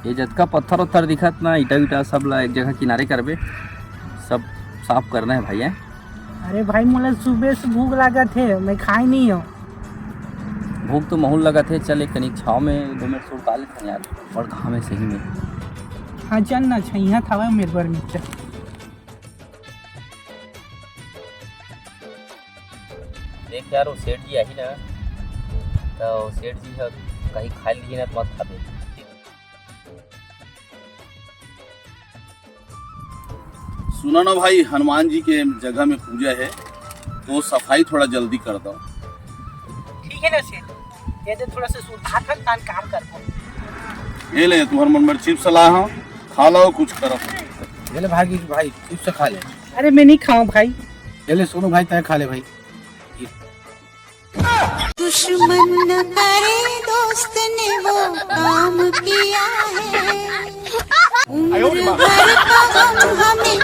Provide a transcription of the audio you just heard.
ये जतका पत्थर उत्थर दिखत ना ईटा वीटा सब ला एक जगह किनारे करबे, सब साफ करना है भाई। अरे भाई मुझे सुबह से भूख लगा थे, मैं खाई नहीं हूँ। भूख तो महूल लगा थे, चल एक कनिक छाव में 2 मिनट सुड़का लेते हैं यार, और कहाँ में सही में। हाँ चल ना, छैया था मेरे बार में चल। देख यार वो सेठ जी आई ना, तो सेठ जी है कहीं खा लीजिए ना तो मत खा दे। सुना ना भाई, हनुमान जी के जगह में पूजा है तो सफाई थोड़ा जल्दी कर दो। ठीक है ना सेठ, ये तो थोड़ा सा सुधार कर तान काम कर दो। ये ले तुम्हारे मन में चिप्स सलाह हो, खा लो कुछ करो। ये ले भाई भाई चिप्स खा ले। अरे मैं नहीं खाऊं भाई। ये ले सोनू भाई तय खा ले भाई। दुश्मन न करे दोस्त ने वो काम किया है, उम्र भर का गम हमें